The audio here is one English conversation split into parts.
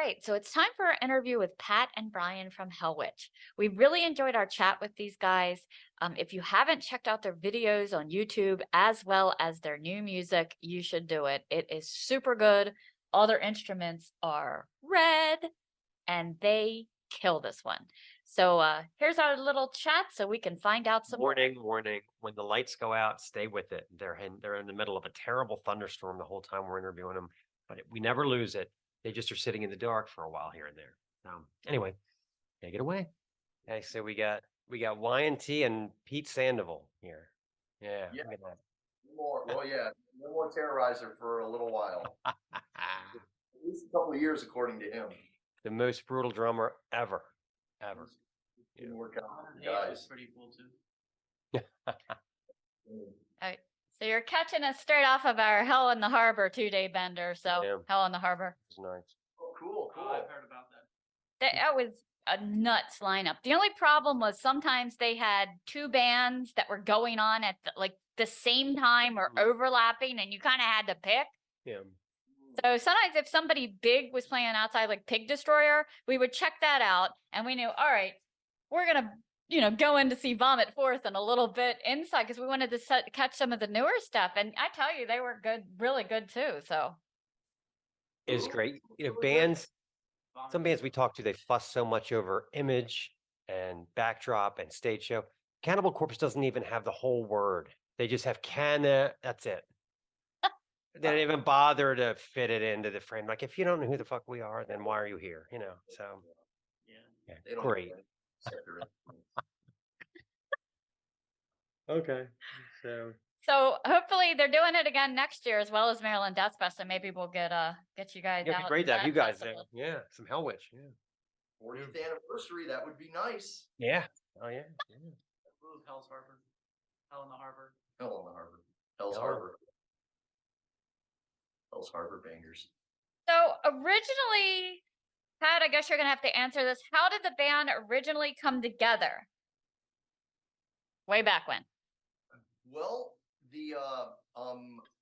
right, so it's time for our interview with Pat and Brian from Hellwitch. We really enjoyed our chat with these guys. If you haven't checked out their videos on YouTube as well as their new music, you should do it. It is super good. All their instruments are red, and they kill this one. So here's our little chat so we can find out some more. Warning, warning. When the lights go out, stay with it. They're in the middle of a terrible thunderstorm the whole time we're interviewing them, but we never lose it. They just are sitting in the dark for a while here and there. Anyway, take it away. Okay, so we got Y&T and Pete Sandoval here. Yeah, Yeah. look at that. No more Terrorizer for a little while. At least a couple of years, according to him. The most brutal drummer ever. Didn't work out for the Guys, guys. pretty cool too. All right. So you're catching us straight off of our Hell in the Harbor 2-day bender. So Yeah. Hell in the Harbor. It's nice. Oh, cool. I've heard about that. That was a nuts lineup. The only problem was sometimes they had two bands that were going on at the same time or overlapping, and you kind of had to pick. Yeah. So sometimes if somebody big was playing outside, like Pig Destroyer, we would check that out, and we knew, all right, we're gonna, go in to see Vomit Forth and a little bit inside because we wanted to catch some of the newer stuff. And I tell you, they were good, really good too. So It's great. Some bands we talk to, they fuss so much over image and backdrop and stage show. Cannibal Corpse doesn't even have the whole word. They just have that's it. They don't even bother to fit it into the frame. Like, if you don't know who the fuck we are, then why are you here? So Yeah. They don't great. accept their influence. Okay. So hopefully they're doing it again next year as well as Maryland Death Fest, and maybe we'll get you guys Yeah, out. it'd be great to have that you guys there. festival. Yeah, some Hellwitch. Yeah. 40th anniversary, that would be nice. Yeah. Oh yeah. What was Hell's Harbor? Hell in the Harbor. Hell in the Harbor. Hell's Hell. Harbor. Hell's Harbor bangers. So originally, Pat, I guess you're gonna have to answer this. How did the band originally come together? Way back when. Well,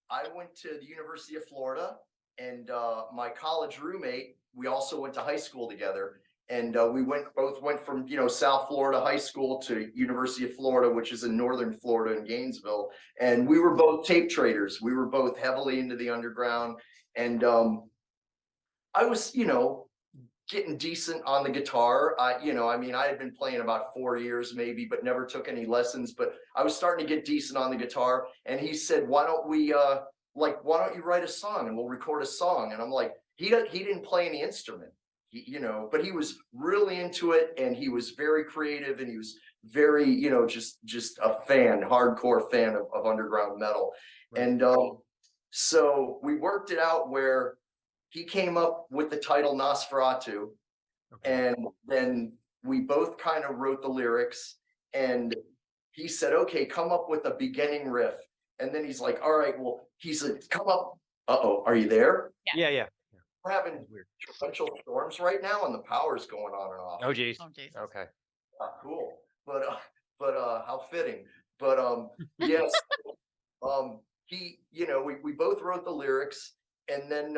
I went to the University of Florida, and my college roommate, we also went to high school together, and we both went from South Florida high school to University of Florida, which is in northern Florida in Gainesville, and we were both tape traders. We were both heavily into the underground, and I was getting decent on the guitar. I had been playing about 4 years maybe, but never took any lessons, but I was starting to get decent on the guitar. And he said, why don't you write a song and we'll record a song? And I'm like, he didn't play any instrument, but he was really into it, and he was very creative, and he was very, just a hardcore fan of underground metal. Right. And so we worked it out where he came up with the title Nosferatu, and then we both kind of wrote the lyrics, and he said, okay, come up with a beginning riff. And then he's like, all right, well, he said, come up. Uh-oh, are you there? Yeah. We're having torrential storms right now, and the power's going on and off. Oh, geez. Oh, Jesus. Okay. Cool. But how fitting. But yes. We both wrote the lyrics, and then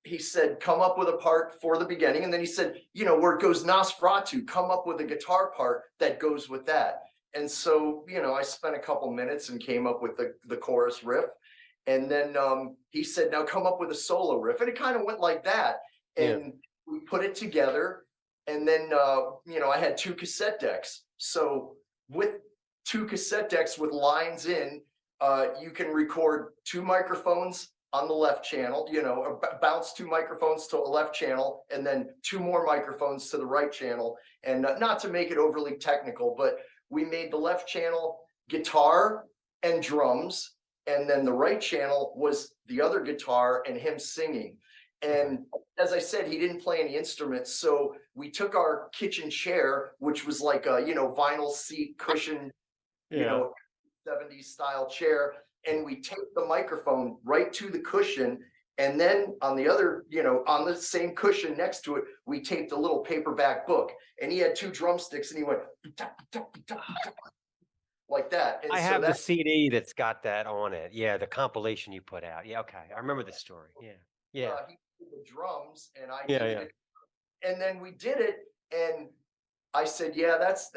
he said, come up with a part for the beginning. And then he said, where it goes Nosferatu, come up with a guitar part that goes with that. And so, I spent a couple minutes and came up with the chorus riff. And then he said, now come up with a solo riff. And it kind of went like that. And we put it together. And then, I had 2 cassette decks. So with 2 cassette decks with lines in, you can record 2 microphones on the left channel, or bounce 2 microphones to a left channel, and then 2 more microphones to the right channel. And not to make it overly technical, but we made the left channel guitar and drums, and then the right channel was the other guitar and him singing. And as I said, he didn't play any instruments, so we took our kitchen chair, which was like a vinyl seat cushion, 70s style chair, and we taped the microphone right to the cushion. And then on the other, on the same cushion next to it, we taped a little paperback book. And he had 2 drumsticks, and he went like that. And I have the CD that's got that on it. Yeah, the compilation you put out. Yeah, okay. I remember the story. Yeah. did the drums and I Yeah, did yeah. it. And then we did it, and I said, "Yeah, that's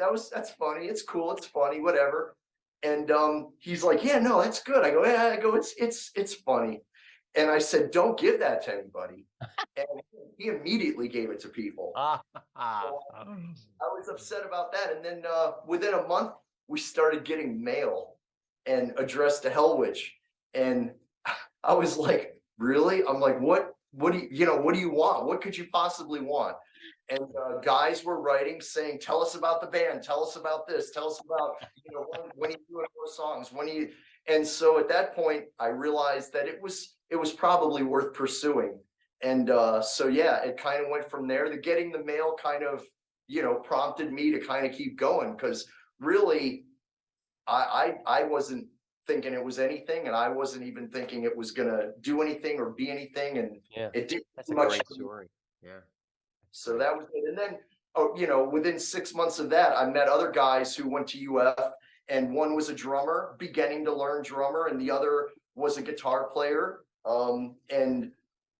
funny. It's cool. It's funny, whatever." And he's like, "Yeah, no, that's good." I go, "Yeah." I go, "It's funny." And I said, "Don't give that to anybody." And he immediately gave it to people. Ah, I was upset about that. And then within a month, we started getting mail and addressed to Hellwitch. And I was like, really? I'm like, what do what do you want? What could you possibly want? And guys were writing saying, tell us about the band, tell us about this, tell us about, when are you doing more songs? When are you? And so at that point, I realized that it was probably worth pursuing. And so yeah, it kind of went from there. The getting the mail kind of, prompted me to kind of keep going, because really I wasn't thinking it was anything, and I wasn't even thinking it was gonna do anything or be anything, and yeah. it didn't That's do a much. great story. Yeah. So that was it. And then, oh, within 6 months of that, I met other guys who went to UF, and one was a drummer, beginning to learn drummer, and the other was a guitar player. And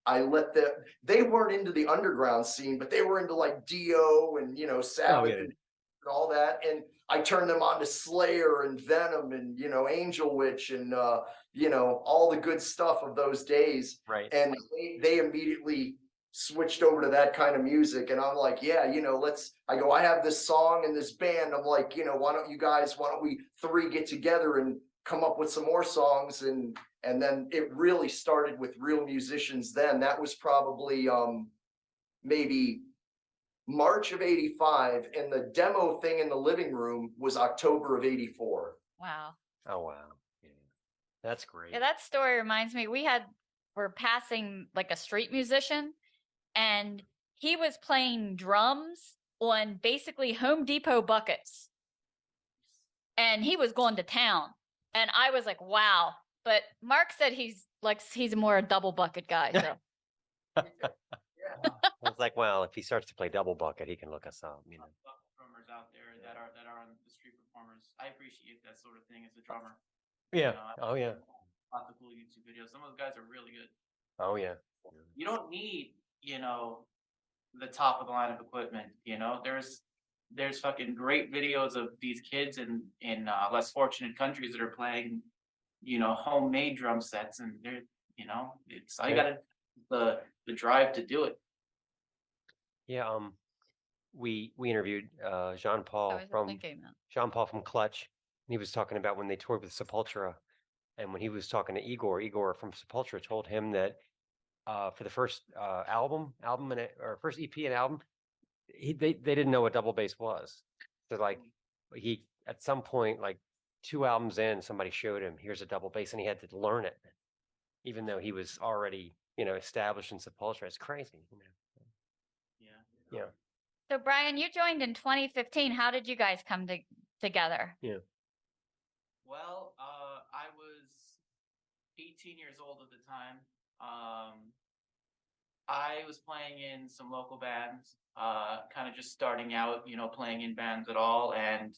I let them, they weren't into the underground scene, but they were into like Dio and, Sabbath yeah. and all that. And I turned them on to Slayer and Venom and, Angel Witch and, all the good stuff of those days. Right. And they immediately switched over to that kind of music. And I'm like, yeah, I go, I have this song and this band. I'm like, why don't we three get together and come up with some more songs? And then it really started with real musicians then. That was probably maybe March of '85, and the demo thing in the living room was October of '84. Wow. Oh, wow. Yeah. That's great. Yeah, that story reminds me. We're passing like a street musician, and he was playing drums on basically Home Depot buckets. And he was going to town. And I was like, wow. But Mark said he's more a double bucket guy. So I was like, well, if he starts to play double bucket, he can look us up, Drummers out there that are on the street performers. I appreciate that sort of thing as a drummer. Yeah. I Oh, yeah. Lots of cool YouTube videos. Some of those guys are really good. Oh, yeah. You don't need, the top of the line of equipment. There's fucking great videos of these kids in less fortunate countries that are playing, homemade drum sets, and they're, it's all you Yeah. gotta the drive to do it. Yeah. We interviewed I Jean-Paul was from thinking that. Jean-Paul from Clutch, and he was talking about when they toured with Sepultura, and when he was talking to Igor from Sepultura told him that for the first album or first EP and album, they didn't know what double bass was. So like he at some point, like 2 albums in, somebody showed him, here's a double bass, and he had to learn it, even though he was already established in Sepultura. It's crazy. Yeah. Yeah. So Brian, you joined in 2015. How did you guys come together? Yeah. Well, I was 18 years old at the time. I was playing in some local bands, kind of just starting out, playing in bands at all. And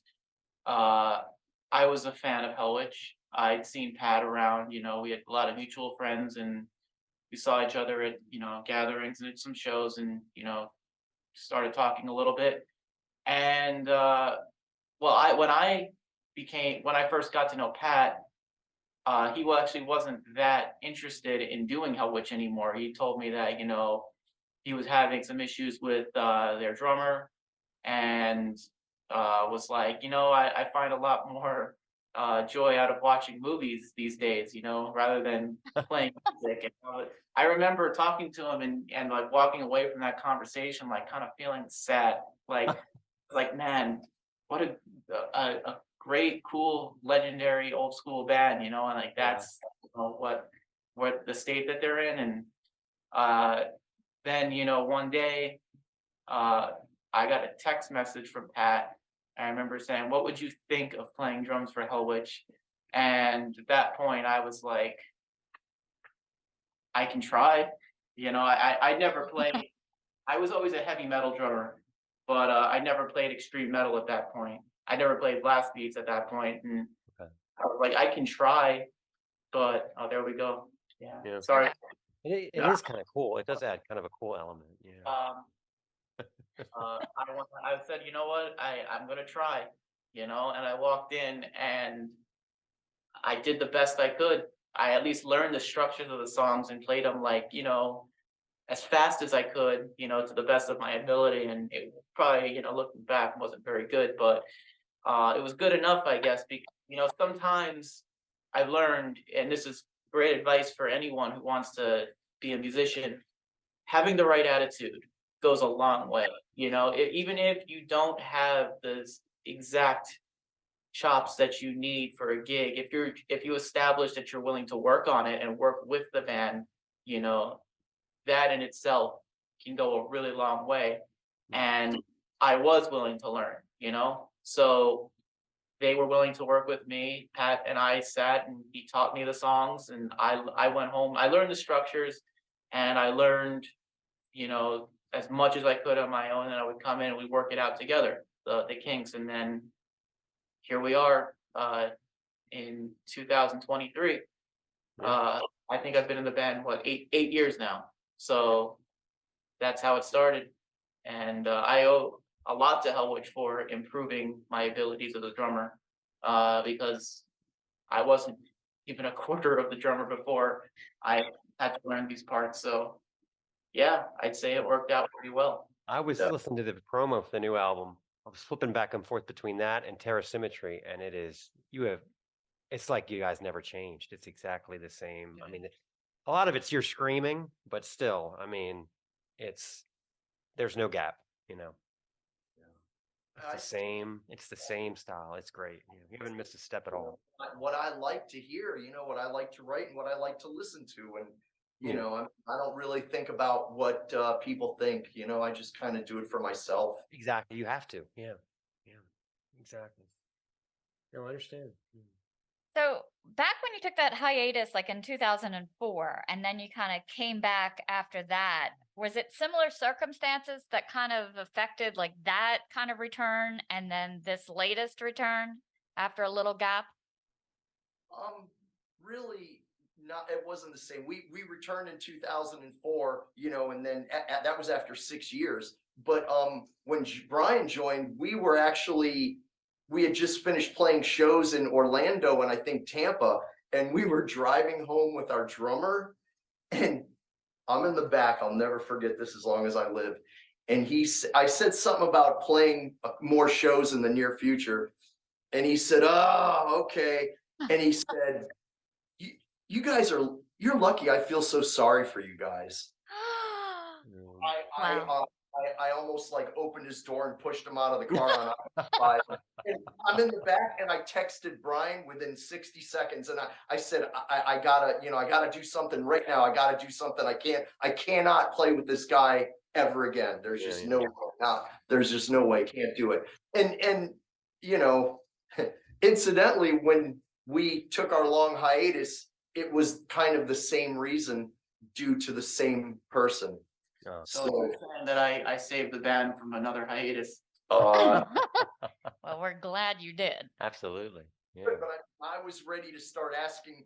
I was a fan of Hellwitch. I'd seen Pat around, we had a lot of mutual friends, and we saw each other at, gatherings and at some shows, and, started talking a little bit. And well, when I first got to know Pat, he actually wasn't that interested in doing Hellwitch anymore. He told me that, he was having some issues with their drummer, and was like, I find a lot more joy out of watching movies these days, rather than playing music. And I remember talking to him and like walking away from that conversation, like kind of feeling sad, like man, what a great, cool, legendary, old school band, and like that's what the state that they're in. And then one day I got a text message from Pat. I remember saying, "What would you think of playing drums for Hellwitch?" And at that point, I was like, "I can try." I never played. I was always a heavy metal drummer, but I never played extreme metal at that point. I never played blast beats at that point, and Okay. I was like, "I can try," but oh, there we go. Yeah. Yeah. Sorry. It is kind of cool. It does add kind of a cool element. Yeah. I said, you know what, I'm gonna try, and I walked in and I did the best I could. I at least learned the structures of the songs and played them like, as fast as I could, to the best of my ability. And it probably, looking back, wasn't very good, but it was good enough, I guess, because, sometimes I've learned, and this is great advice for anyone who wants to be a musician, having the right attitude goes a long way. Even if you don't have the exact chops that you need for a gig, if you establish that you're willing to work on it and work with the band, you know, that in itself can go a really long way. And I was willing to learn, so they were willing to work with me. Pat and I sat and he taught me the songs, and I went home. I learned the structures, and I learned, as much as I could on my own. And I would come in and we work it out together, the kinks, and then here we are in 2023. I think I've been in the band eight years now. So that's how it started, and I owe a lot to Hellwitch for improving my abilities as a drummer, because I wasn't even a quarter of the drummer before I had to learn these parts. So yeah, I'd say it worked out pretty well. I was Yeah. listening to the promo for the new album. I was flipping back and forth between that and Terra Symmetry, and it's like you guys never changed. It's exactly the same. I mean, a lot of it's you're screaming, but still, I mean, there's no gap, It's the same style. It's great. You haven't missed a step at all. What I like to hear, what I like to write and what I like to listen to. And, Yeah. I don't really think about what people think, I just kind of do it for myself. Exactly. You have to. Yeah. Yeah. Exactly. No, I understand. So back when you took that hiatus, like in 2004, and then you kind of came back after that, was it similar circumstances that kind of affected like that kind of return and then this latest return after a little gap? Really not. It wasn't the same. We returned in 2004, and then that was after 6 years. But when Brian joined, we had just finished playing shows in Orlando and I think Tampa, and we were driving home with our drummer, and I'm in the back. I'll never forget this as long as I live. And I said something about playing more shows in the near future, and he said, "Oh, okay." And he said, you guys you're lucky. I feel so sorry for you guys. Wow. I almost like opened his door and pushed him out of the car on I-5. And I'm in the back, and I texted Brian within 60 seconds, and I said, I gotta do something right now. I gotta do something. I cannot play with this guy ever again. There's just no way. There's just no way. Can't do it. And incidentally, when we took our long hiatus, it was kind of the same reason, due to the same person. So you're saying that I saved the band from another hiatus. Uh, Well, we're glad you did. Absolutely. Yeah. but I was ready to start asking,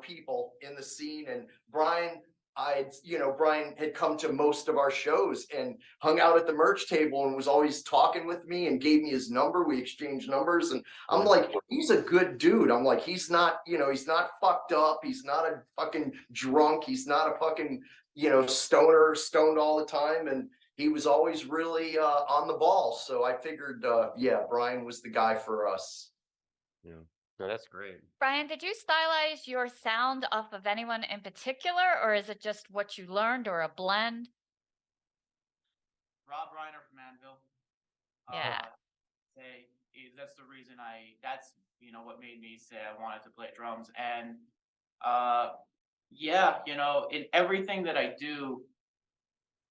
people in the scene, and Brian had come to most of our shows and hung out at the merch table and was always talking with me and gave me his number. We exchanged numbers, and I'm like, he's a good dude. I'm like, he's not fucked up. He's not a fucking drunk. He's not a fucking, stoned all the time. And he was always really on the ball. So I figured, Brian was the guy for us. Yeah. No, that's great. Brian, did you stylize your sound off of anyone in particular, or is it just what you learned or a blend? Rob Reiner from Anvil. Yeah. That's the reason that's what made me say I wanted to play drums. And in everything that I do,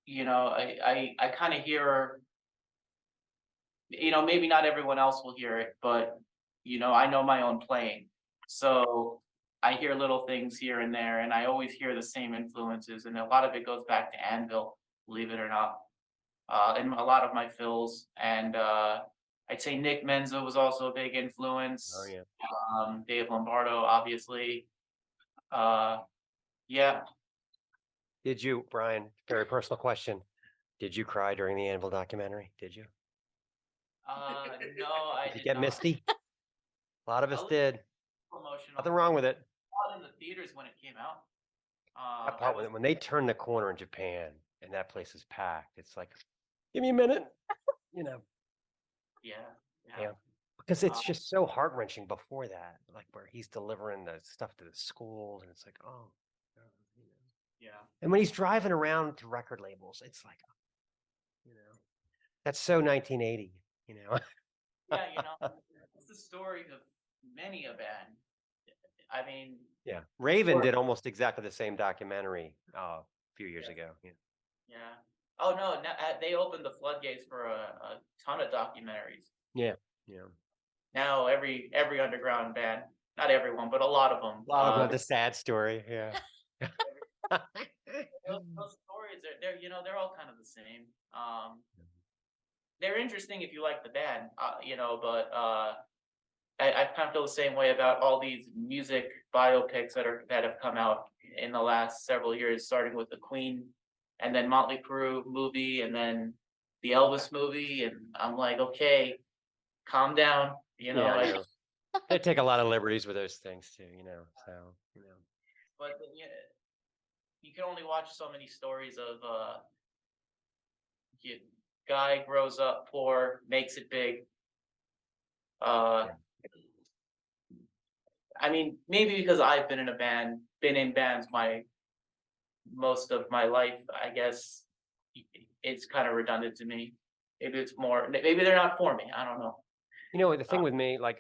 I kind of hear, maybe not everyone else will hear it, but I know my own playing. So I hear little things here and there, and I always hear the same influences, and a lot of it goes back to Anvil, believe it or not. In a lot of my fills, and I'd say Nick Menza was also a big influence. Oh yeah. Dave Lombardo, obviously. Yeah. Did you, Brian, very personal question. Did you cry during the Anvil documentary? Did you? No, I Did you did get not. misty? A lot of A us little did. Emotional. Nothing wrong with it. Saw it in the theaters when it came out. That I part was, when they turn the corner in Japan and that place is packed, it's like, give me a minute, you know. yeah, Yeah. Because it's Uh, just so heart-wrenching before that, like where he's delivering the stuff to the schools, and it's like, oh, God, you know. yeah. And when he's driving around to record labels, it's like, you know, that's so 1980, you know. Yeah, it's the story of many a band. I mean, Yeah, Raven Sure. did almost exactly the same documentary a few years Yeah. ago. Yeah. yeah. Oh no, they opened the floodgates for a ton of documentaries. Yeah, yeah. Now every underground band, not everyone, but a lot of them. A lot of them have the sad story. Yeah. Those stories they're all kind of the same. They're interesting if you like the band, but I kind of feel the same way about all these music biopics that have come out in the last several years, starting with the Queen, and then Motley Crue movie, and then the Elvis movie, and I'm like, okay, calm down, Yeah, I know. They take a lot of liberties with those things too, you know. So, you know. But yeah, you can only watch so many stories of guy grows up poor, makes it big. I mean, maybe because I've been in bands most of my life, I guess it's kind of redundant to me. Maybe they're not for me. I don't know. You know, the thing with me, like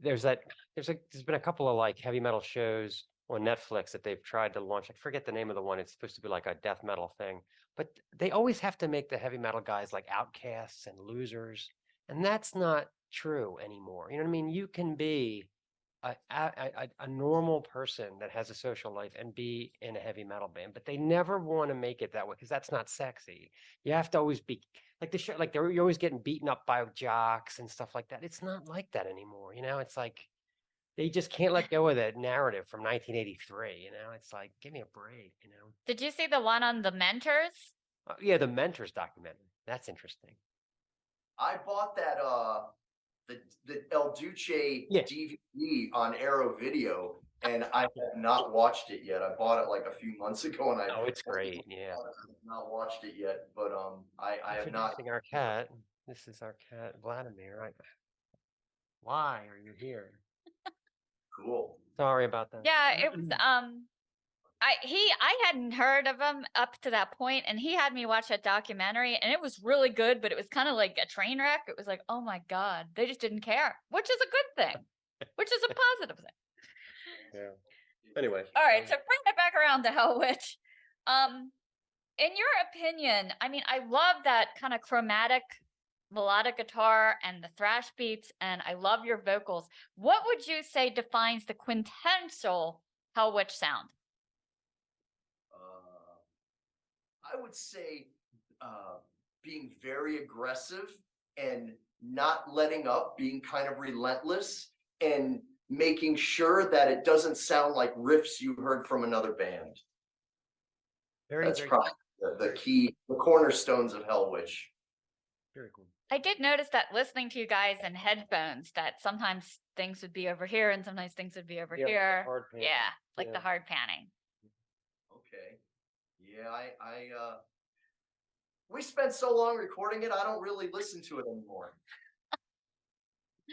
there's been a couple of like heavy metal shows on Netflix that they've tried to launch. I forget the name of the one. It's supposed to be like a death metal thing, but they always have to make the heavy metal guys like outcasts and losers, and that's not true anymore. You know what I mean? You can be a normal person that has a social life and be in a heavy metal band, but they never want to make it that way because that's not sexy. You have to always be like the show, like you're always getting beaten up by jocks and stuff like that. It's not like that anymore. You know, it's like they just can't let go of that narrative from 1983. You know, it's like, give me a break. You know, Did you see the one on the mentors? yeah, the Mentors documentary. That's interesting. I bought that the El Duce Yeah. DVD on Arrow Video, and I have not watched it yet. I bought it like a few months ago, and I Oh, it's great. Yeah. have not watched it yet. But I have not. Introducing our cat. This is our cat, Vladimir. Why are you here? Cool. Sorry about that. Yeah, it was I hadn't heard of him up to that point, and he had me watch that documentary, and it was really good, but it was kind of like a train wreck. It was like, oh my God, they just didn't care, which is a good thing, which is a positive thing. Yeah. Anyway. All right, so bring it back around to Hellwitch. In your opinion, I mean, I love that kind of chromatic melodic guitar and the thrash beats, and I love your vocals. What would you say defines the quintessential Hellwitch sound? I would say being very aggressive and not letting up, being kind of relentless, and making sure that it doesn't sound like riffs you heard from another band. That's probably the key, the cornerstones of Hellwitch. Very cool. I did notice that listening to you guys in headphones, that sometimes things would be over here and sometimes things would be over here. Hard panning. Yeah, like Yeah. the hard panning. Okay. Yeah, we spent so long recording it, I don't really listen to it anymore.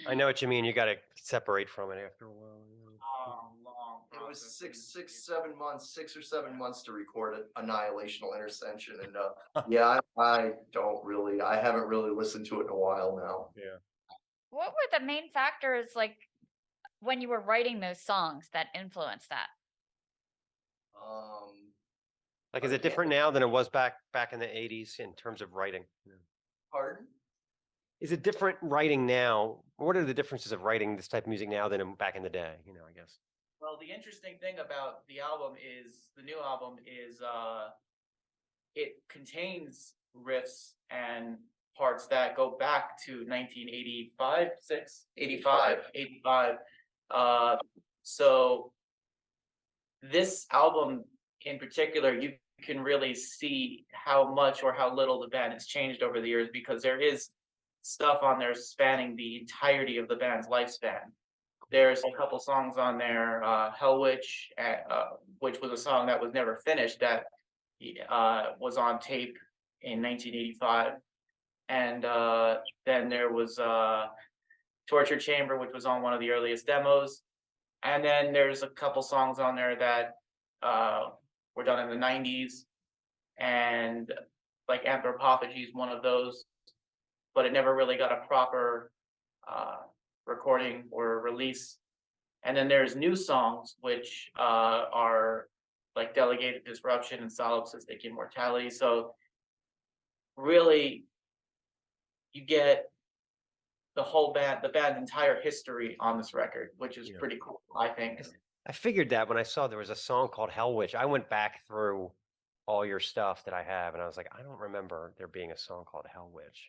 I know what you mean. You got to separate from it after a while. Long It was process. 6 or 7 months to record it, Annihilational Intercession, and yeah, I haven't really listened to it in a while now. Yeah. What were the main factors, like, when you were writing those songs that influenced that? Like, is it different now than it was back in the 80s in terms of writing? Pardon? Is it different writing now? What are the differences of writing this type of music now than back in the day? You know, I guess. Well, the interesting thing about the new album is it contains riffs and parts that go back to 1985, 85. So this album in particular, you can really see how much or how little the band has changed over the years, because there is stuff on there spanning the entirety of the band's lifespan. There's a couple songs on there, Hellwitch, which was a song that was never finished, that was on tape in 1985. And then there was Torture Chamber, which was on one of the earliest demos. And then there's a couple songs on there that were done in the 90s. And like Anthropophagy is one of those, but it never really got a proper recording or release. And then there's new songs, which are like Delegated Disruption and Solipsistic Immortality. So really, you get the whole band, the band's entire history on this record, which is pretty cool, I think. I figured that when I saw there was a song called Hellwitch. I went back through all your stuff that I have, and I was like, I don't remember there being a song called Hellwitch.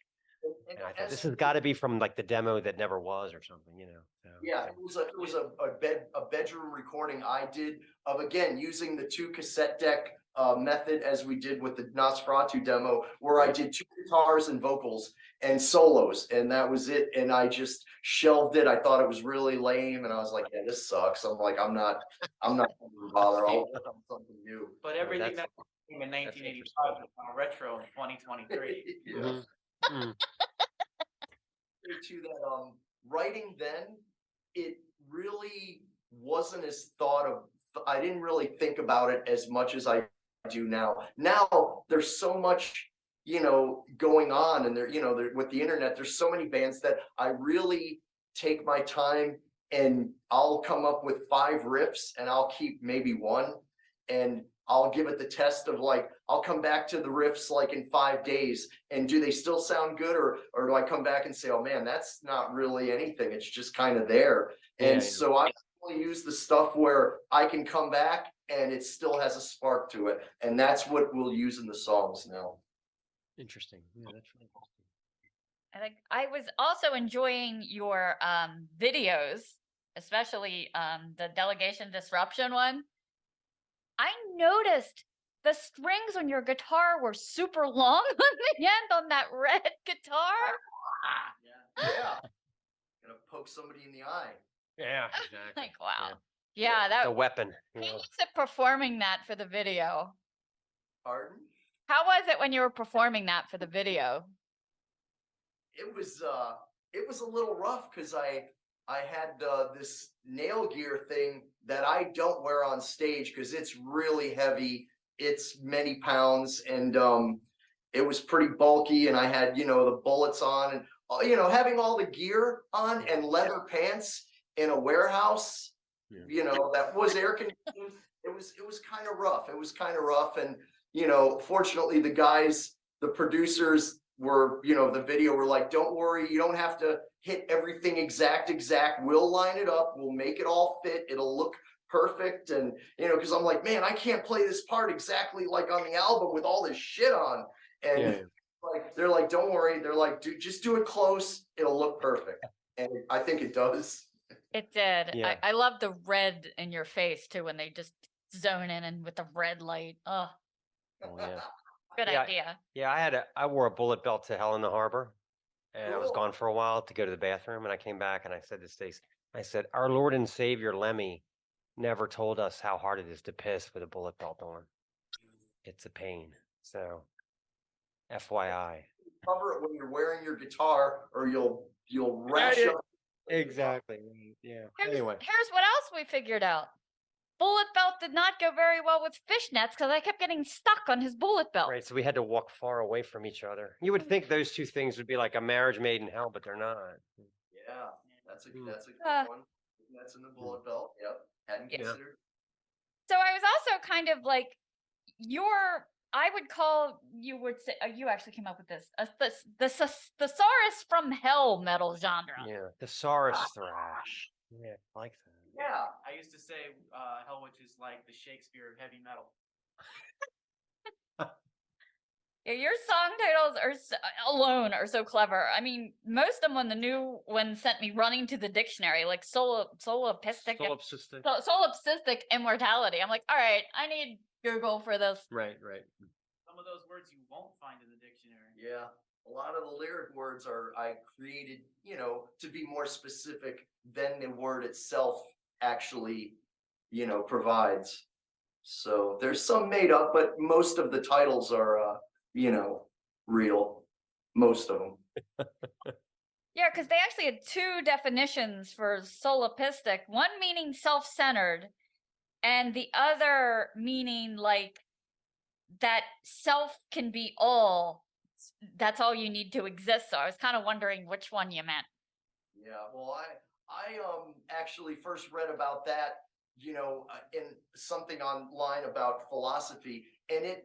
And I thought this has got to be from like the demo that never was or something, So, Yeah, it was a bedroom recording I did of, again, using the 2 cassette deck method as we did with the Nosferatu demo, where I did 2 guitars and vocals and solos, and that was it. And I just shelved it. I thought it was really lame, and I was like, yeah, this sucks. I'm like, I'm not gonna bother. I'll work on something new. But everything that came in 1985 is now retro in 2023. Yeah. Mm. To that, writing then, it really wasn't as thought of. I didn't really think about it as much as I do now. Now there's so much, going on, and there, with the internet, there's so many bands that I really take my time, and I'll come up with 5 riffs, and I'll keep maybe 1, and I'll give it the test of like, I'll come back to the riffs like in 5 days, and do they still sound good, or do I come back and say, oh man, that's not really anything, it's just kind of there. And so I only use the stuff where I can come back and it still has a spark to it, and that's what we'll use in the songs now. Interesting. Yeah, that's really interesting. I think I was also enjoying your videos, especially the Delegation Disruption one. I noticed the strings on your guitar were super long on the end on that red guitar. Yeah. Gonna poke somebody in the eye. Yeah, exactly. Like, wow. Yeah, that the weapon. How was it performing that for the video? Pardon? How was it when you were performing that for the video? It was a little rough, because I had this nail gear thing that I don't wear on stage because it's really heavy. It's many pounds, and it was pretty bulky, and I had, the bullets on, and having all the gear on and leather pants in a warehouse, that was air conditioned. It was kind of rough. It was kind of rough, and fortunately the producers were, the video were like, don't worry, you don't have to hit everything exact. We'll line it up. We'll make it all fit. It'll look perfect. And, because I'm like, man, I can't play this part exactly like on the album with all this shit on. And like, they're like, don't worry. They're like, just do it close. It'll look perfect. And I think it does. It did. Yeah. I love the red in your face too, when they just zone in and with the red light. Oh, yeah. good idea. Yeah, I wore a bullet belt to Hell in the Harbor, and I was Cool. gone for a while to go to the bathroom, and I came back and I said to Stace, I said, our Lord and Savior Lemmy never told us how hard it is to piss with a bullet belt on. It's a pain. So, FYI. Cover it when you're wearing your guitar, or you'll rash up. Exactly. Yeah. Anyway. Here's what else we figured out. Bullet belt did not go very well with fishnets because I kept getting stuck on his bullet belt. Right. So we had to walk far away from each other. You would think those 2 things would be like a marriage made in hell, but they're not. Yeah, that's a good Uh, one. That's in the bullet belt. Yep. Hadn't considered. So I was also kind of like I would call, you would say, you actually came up with this, the thesaurus from hell metal genre. Yeah. Thesaurus thrash. Yeah, I like that. Yeah. I used to say Hellwitch is like the Shakespeare of heavy metal. Yeah, your song titles alone are so clever. I mean, most of them, when the new one sent me running to the dictionary, like solipsistic Solipsistic. solipsistic immortality. I'm like, all right, I need Google for this. Right. Some of those words you won't find in the dictionary. Yeah, a lot of the lyric words I created, to be more specific than the word itself actually, provides. So there's some made up, but most of the titles are, real. Most of them. Yeah, because they actually had two definitions for solipsistic, one meaning self-centered, and the other meaning like that self can be all. That's all you need to exist. So I was kind of wondering which one you meant. Yeah, well, I actually first read about that, in something online about philosophy, and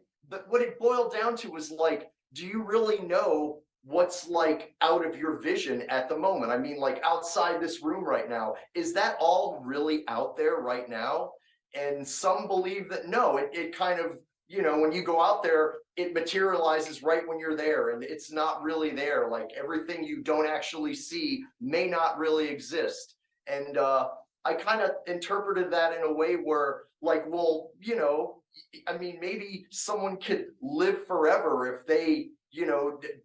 what it boiled down to was like, do you really know what's like out of your vision at the moment? I mean, like outside this room right now, is that all really out there right now? And some believe that no, it kind of, when you go out there, it materializes right when you're there, and it's not really there. Like everything you don't actually see may not really exist. And I kind of interpreted that in a way where, like, well, I mean, maybe someone could live forever if they,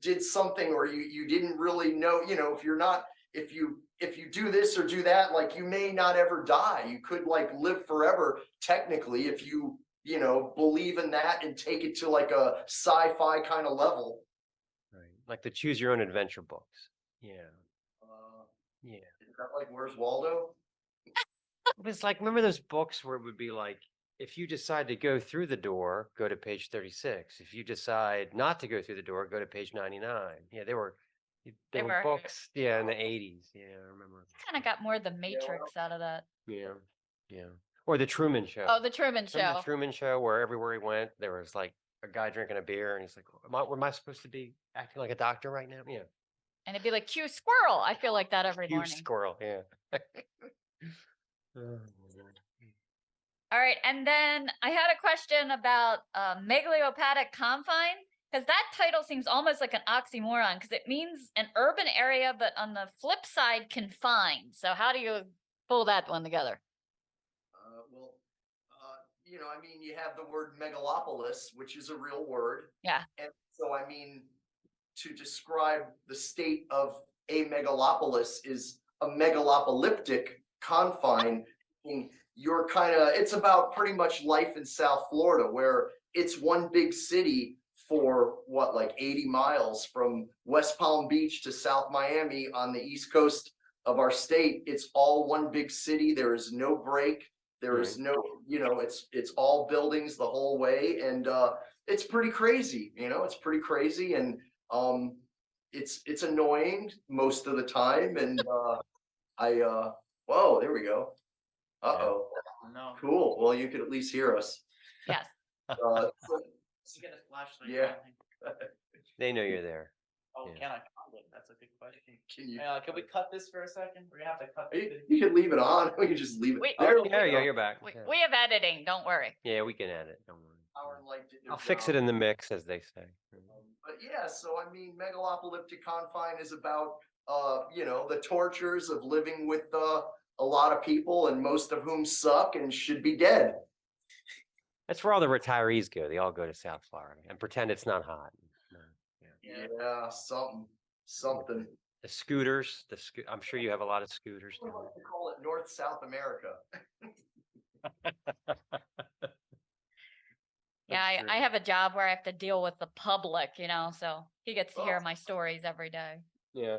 did something, or you didn't really know, if you're not, if you do this or do that, like you may not ever die. You could like live forever technically if you believe in that and take it to like a sci-fi kind of level. Right. Like the choose your own adventure books. Yeah. Yeah. Is that like Where's Waldo? It was like, remember those books where it would be like, if you decide to go through the door, go to page 36. If you decide not to go through the door, go to page 99. Yeah, they were books, yeah, in the 80s. Yeah, I remember. Kind of got more of the Matrix out of that. Yeah. Or the Truman Show. Oh, the Truman Show. Remember the Truman Show, where everywhere he went, there was like a guy drinking a beer, and he's like, am I supposed to be acting like a doctor right now? Yeah. And it'd be like, cue squirrel. I feel like that every Cue morning. squirrel, yeah. All right. And then I had a question about megalopatic confine, because that title seems almost like an oxymoron, because it means an urban area, but on the flip side, confined. So how do you pull that one together? Well, I mean, you have the word megalopolis, which is a real word. Yeah. And so, I mean, to describe the state of a megalopolis is a megalopolyptic confine. It's about pretty much life in South Florida, where it's one big city for what, like 80 miles from West Palm Beach to South Miami on the East Coast of our state. It's all one big city. There is no break. There is no, it's all buildings the whole way. And it's pretty crazy, it's pretty crazy. And it's annoying most of the time. And whoa, there we go. Uh-oh. No. Cool. Well, you could at least hear us. Yes. You get a flashlight. Yeah. They know you're there. Oh, Yeah. can I find it? That's a good question. Can you? Can we cut this for a second? We're gonna have to cut this. You can leave it on. We can just leave it. Wait. There There you go, you're back. We, Yeah. we have editing. Don't worry. Yeah, we can edit. Don't worry. Our light did their I'll fix it job. in the mix, as they say. But yeah, so I mean, megalopolyptic confine is about the tortures of living with a lot of people, and most of whom suck and should be dead. That's where all the retirees go. They all go to South Florida and pretend it's not hot. Yeah, something. The scooters, I'm sure you have a lot of scooters. I like to call it North South America. Yeah, I have a job where I have to deal with the public, so he gets to hear Oh. my stories every day. Yeah.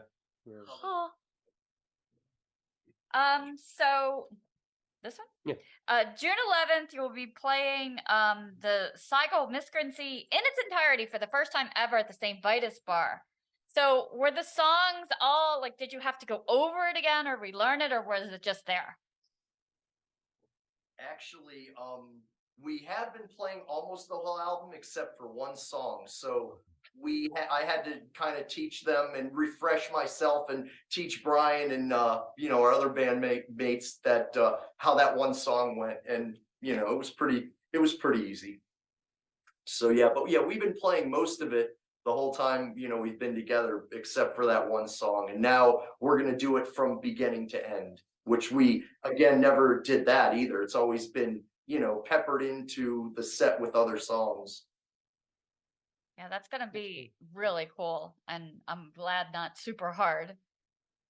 Oh. So this one? Yeah. June 11th, you'll be playing the Cycle Miscreancy in its entirety for the first time ever at the St. Vitus Bar. So were the songs all like, did you have to go over it again or relearn it, or was it just there? Actually, we have been playing almost the whole album except for one song. So I had to kind of teach them and refresh myself and teach Brian and our other bandmates that how that one song went, and it was pretty easy. So yeah, but yeah, we've been playing most of it the whole time we've been together, except for that one song, and now we're gonna do it from beginning to end, which we again never did that either. It's always been peppered into the set with other songs. Yeah, that's gonna be really cool, and I'm glad not super hard.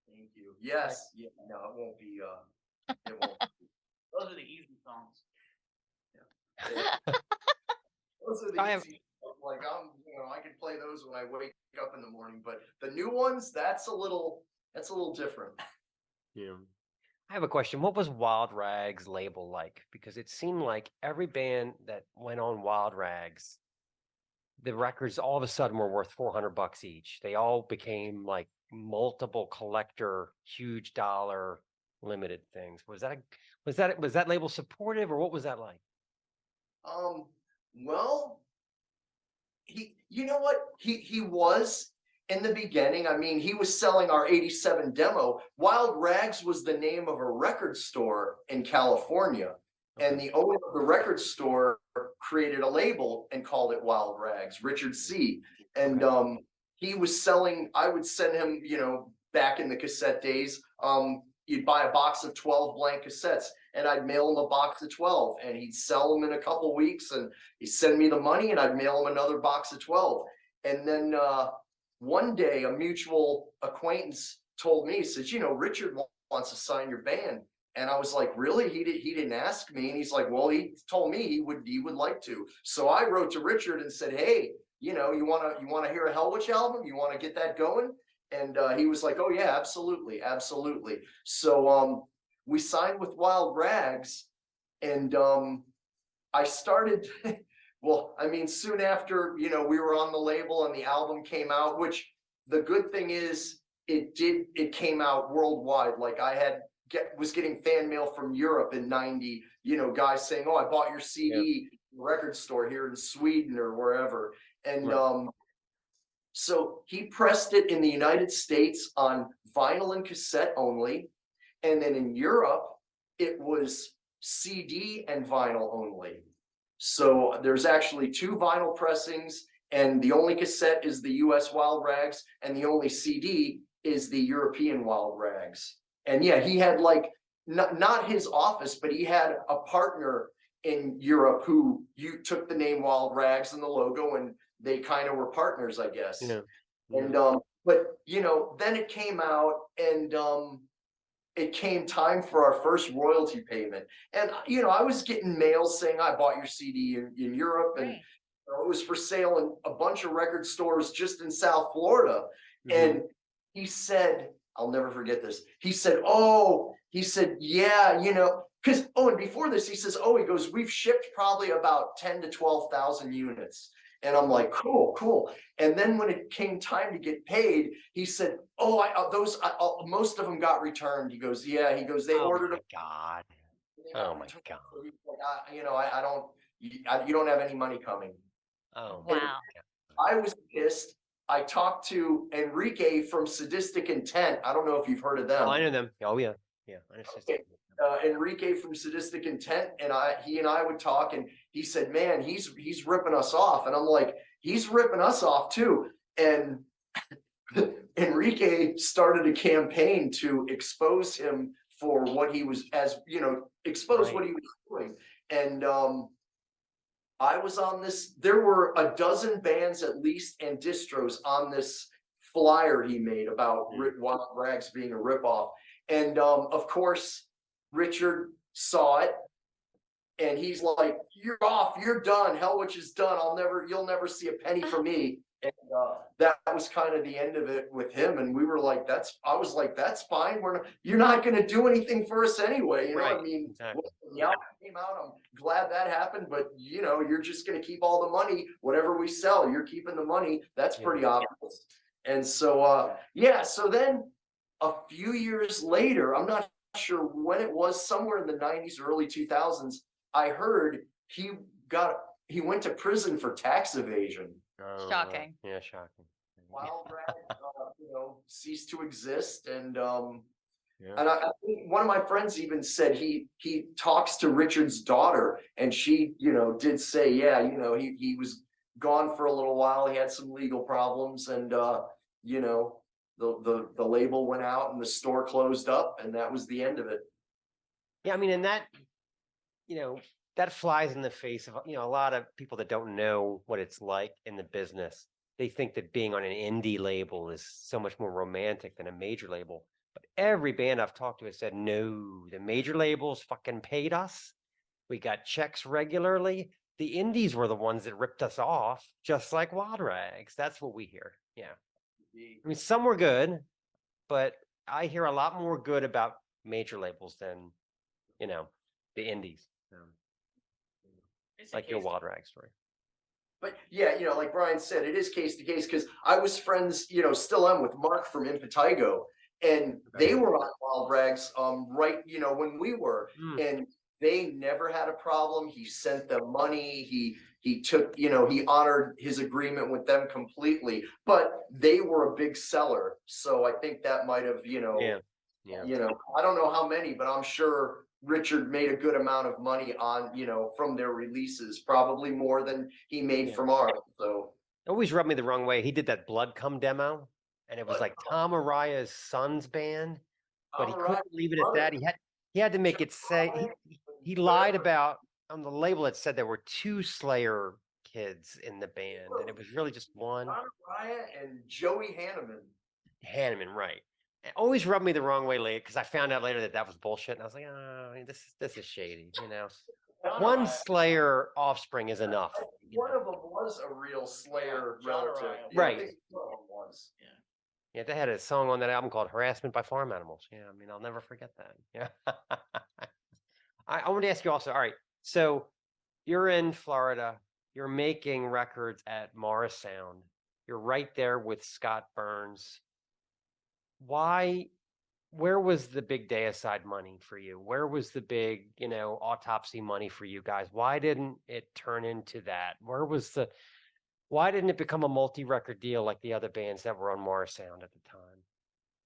Thank you. Yes. Yeah. No, it won't be. It won't. Those are the easy songs. Yeah. Those are the I have- easy. Like I can play those when I wake up in the morning, but the new ones, that's a little different. Yeah. I have a question. What was Wild Rags label like? Because it seemed like every band that went on Wild Rags, the records all of a sudden were worth $400 each. They all became like multiple collector, huge dollar limited things. Was that label supportive, or what was that like? Well, you know what? He was in the beginning. I mean, he was selling our 87 demo. Wild Rags was the name of a record store in California. And the owner of the record store created a label and called it Wild Rags, Richard C. And he was selling, I would send him, back in the cassette days, you'd buy a box of 12 blank cassettes and I'd mail him a box of 12 and he'd sell them in a couple weeks and he'd send me the money and I'd mail him another box of 12. And then one day a mutual acquaintance told me, he says, Richard wants to sign your band. And I was like, really? He didn't ask me. And he's like, well, he told me he would like to. So I wrote to Richard and said, hey, you want to hear a Hellwitch album? You want to get that going? And he was like, oh yeah, absolutely, absolutely. So we signed with Wild Rags, and I started. Well, I mean, soon after, we were on the label and the album came out. Which the good thing is, it came out worldwide. Like I was getting fan mail from Europe in '90. Guys saying, "Oh, I bought your CD record store here in Sweden or wherever." And so he pressed it in the United States on vinyl and cassette only. And then in Europe, it was CD and vinyl only. So there's actually 2 vinyl pressings, and the only cassette is the US Wild Rags, and the only CD is the European Wild Rags. And yeah, he had not his office, but he had a partner in Europe who took the name Wild Rags and the logo, and they kind of were partners, I guess. Yeah. And but then it came out, and it came time for our first royalty payment. And I was getting mail saying I bought your CD in Europe, and it was for sale in a bunch of record stores just in South Florida. And he said, I'll never forget this. He said, yeah, because and before this, he says, he goes, we've shipped probably about 10 to 12,000 units. And I'm like, cool. And then when it came time to get paid, he said, most of them got returned. He goes, yeah. He goes, they ordered them. God. Oh my God. You don't have any money coming. Oh Wow. I was pissed. I talked to Enrique from Sadistic Intent. I don't know if you've heard of them. I know them. Oh yeah. Okay. Enrique from Sadistic Intent, and he and I would talk, and he said, man, he's ripping us off. And I'm like, he's ripping us off too. And Enrique started a campaign to expose him for what he was, what he was doing. And I was on this, there were a dozen bands at least and distros on this flyer he made about Wild Rags being a ripoff. And of course, Richard saw it, and he's like, you're off, you're done, Hellwitch is done, you'll never see a penny from me. And that was kind of the end of it with him. And we were like, I was like, that's fine. You're not going to do anything for us anyway. You know what I mean? Exactly. When the album came out, I'm glad that happened, but you're just going to keep all the money, whatever we sell, you're keeping the money. That's pretty obvious. And so, so then a few years later, I'm not sure when it was, somewhere in the 90s, early 2000s, I heard he went to prison for tax evasion. Shocking. Yeah, shocking. Wild Rags, ceased to exist, and I think one of my friends even said he talks to Richard's daughter, and she, did say, he was gone for a little while. He had some legal problems, and the label went out and the store closed up, and that was the end of it. Yeah, I mean, and that, that flies in the face of, a lot of people that don't know what it's like in the business. They think that being on an indie label is so much more romantic than a major label. But every band I've talked to has said, no, the major labels fucking paid us. We got checks regularly. The indies were the ones that ripped us off, just like Wild Rags. That's what we hear. Yeah. I mean, some were good, but I hear a lot more good about major labels than, the indies. It's a Like your case- Wild Rag story. But yeah, like Brian said, it is case to case because I was friends, still am with Mark from Impetigo, and they were on Wild Rags, right, when we were, and they never had a problem. He sent them money. He took, he honored his agreement with them completely. But they were a big seller, so I think that might have, Yeah. I don't know how many, but I'm sure Richard made a good amount of money on, from their releases, probably more than he made Yeah. from ours. So Always rubbed me the wrong way. He did that Blood Come demo, and it was like Tom Araya's son's band, but he couldn't leave it at that. He had to make it say he lied about on the label. It said there were 2 Slayer kids in the band, and it was really just one. John Araya and Joey Hanneman, right? It always rubbed me the wrong way later because I found out later that was bullshit, and I was like, oh, this is shady, One Slayer offspring is enough. One of them was a real Slayer John relative. Araya. Yeah, I Right. think one of them was. Yeah, they had a song on that album called "Harassment by Farm Animals." Yeah, I mean, I'll never forget that. Yeah. I want to ask you also. All right, so you're in Florida. You're making records at Morris Sound. You're right there with Scott Burns. Why? Where was the big Deicide money for you? Where was the big, autopsy money for you guys? Why didn't it turn into that? Why didn't it become a multi-record deal like the other bands that were on Morris Sound at the time?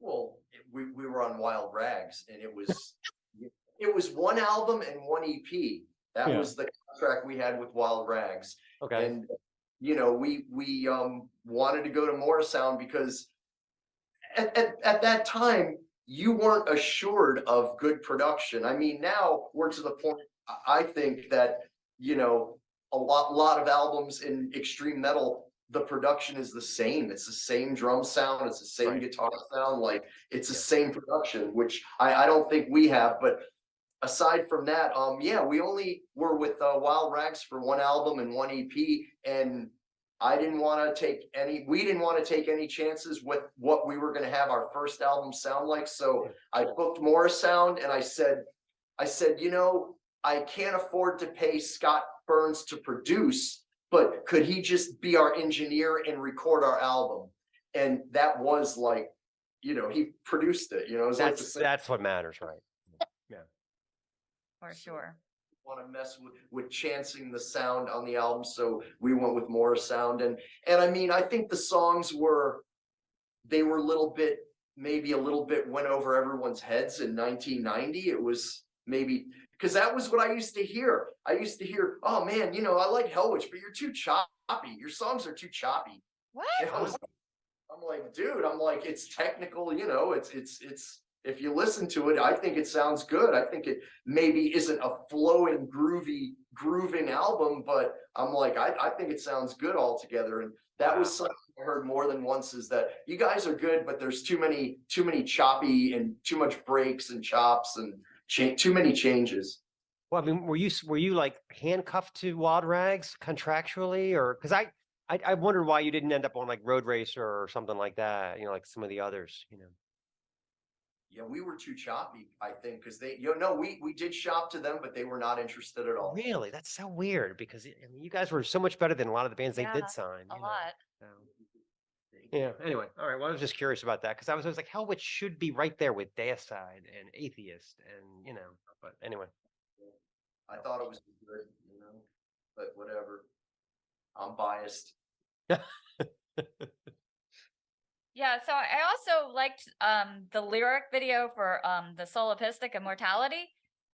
Well, we were on Wild Rags, and it was one album and one EP. That Yeah. was the contract we had with Wild Rags. Okay. And we wanted to go to Morris Sound because at that time you weren't assured of good production. I mean, now we're to the point, I think that, a lot of albums in extreme metal, the production is the same. It's the same drum sound, it's the same Right. guitar sound, like it's the Yeah. same production, which I don't think we have. But aside from that, we only were with Wild Rags for one album and one EP, and we didn't want to take any chances with what we were going to have our first album sound like. So I booked Morris Sound, and I said, I can't afford to pay Scott Burns to produce, but could he just be our engineer and record our album? And that was like, he produced it, it was like That's what matters, right? For sure. want to mess with chancing the sound on the album, so we went with Morris Sound. And I mean, I think the songs were a little bit went over everyone's heads in 1990. It was maybe because that was what I used to hear. I used to hear, oh man, I like Hellwitch, but you're too choppy. Your songs are too choppy. What? I'm like, dude, it's technical, it's if you listen to it, I think it sounds good. I think it maybe isn't a flowing, grooving album, but I'm like, I think it sounds good altogether. And that was something I heard more than once, is that you guys are good, but there's too many choppy and too much breaks and chops and too many changes. Well, I mean, were you like handcuffed to Wild Rags contractually, or because I wondered why you didn't end up on like Road Racer or something like that, like some of the others, Yeah, we were too choppy, I think, because we did shop to them, but they were not interested at all. Really? That's so weird because I mean, you guys were so much better than a lot of the bands they Yeah, did sign. A lot. So. Yeah. Anyway, all right. Well, I was just curious about that because I was like, Hellwitch should be right there with Deicide and Atheist, and But anyway, I thought it was good, but whatever. I'm biased. Yeah, so I also liked the lyric video for the Solopistic Immortality.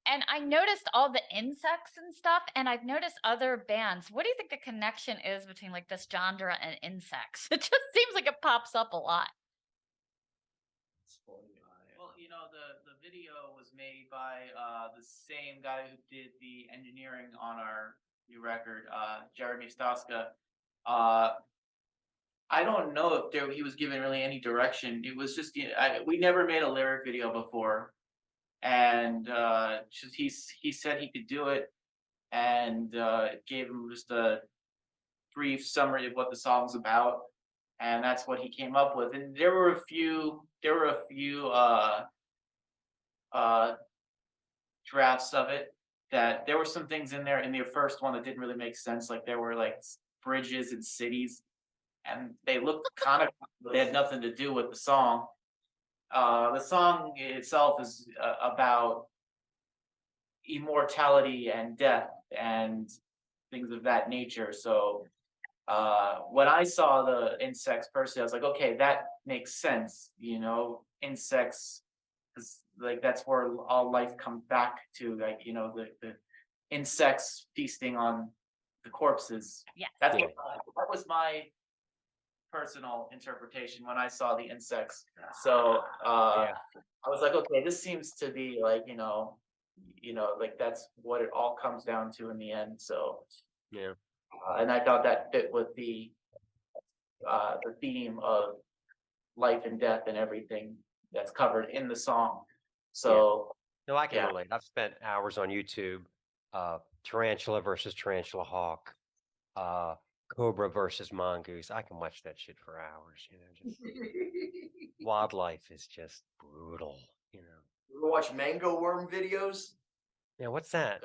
And I noticed all the insects and stuff, and I've noticed other bands. What do you think the connection is between like this genre and insects? It just seems like it pops up a lot. Well, the video was made by the same guy who did the engineering on our new record, Jeremy Staska. I don't know if he was given really any direction. It was just we never made a lyric video before, and he said he could do it, and gave him just a brief summary of what the song's about, and that's what he came up with. And there were a few drafts of it that there were some things in there in the first one that didn't really make sense. Like there were like bridges and cities, and they looked kind of, they had nothing to do with the song. The song itself is about immortality and death and things of that nature. So when I saw the insects personally, I was like, okay, that makes sense. Insects, because like that's where all life comes back to. Like the insects feasting on the corpses. Yes. That was my personal interpretation when I saw the insects. So I was like, okay, this seems to be like like that's what it all comes down to in the end. So Yeah. And I thought that fit with the theme of life and death and everything that's covered in the song. So No, I can Yeah. relate. I've spent hours on YouTube, tarantula versus tarantula hawk, cobra versus mongoose. I can watch that shit for hours. Just wildlife is just brutal. You ever watch mango worm videos? Yeah, what's that?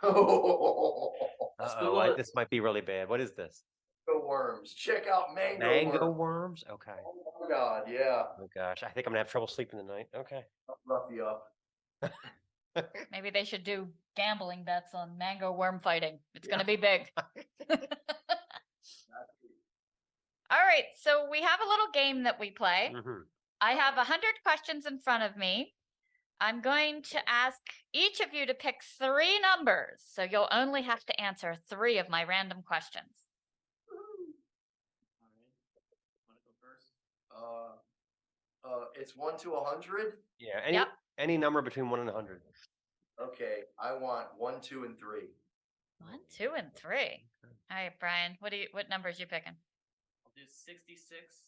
Mango Uh-oh, this might be really bad. What is this? worms. Check out mango Mango worms. worms? Okay. Oh my God, yeah. Oh gosh, I think I'm gonna have trouble sleeping tonight. Okay. I'll rough you up. Maybe they should do gambling bets on mango worm fighting. It's going to be big. All right. So we have a little game that we play. Mhm. I have 100 questions in front of me. I'm going to ask each of you to pick 3 numbers. So you'll only have to answer 3 of my random questions. Want to go first? It's 1 to 100. Yeah. Yep. Any number between 1 and 100. Okay, I want 1, 2, and 3. 1, 2, and 3. All right, Brian. What numbers you picking? I'll do 66.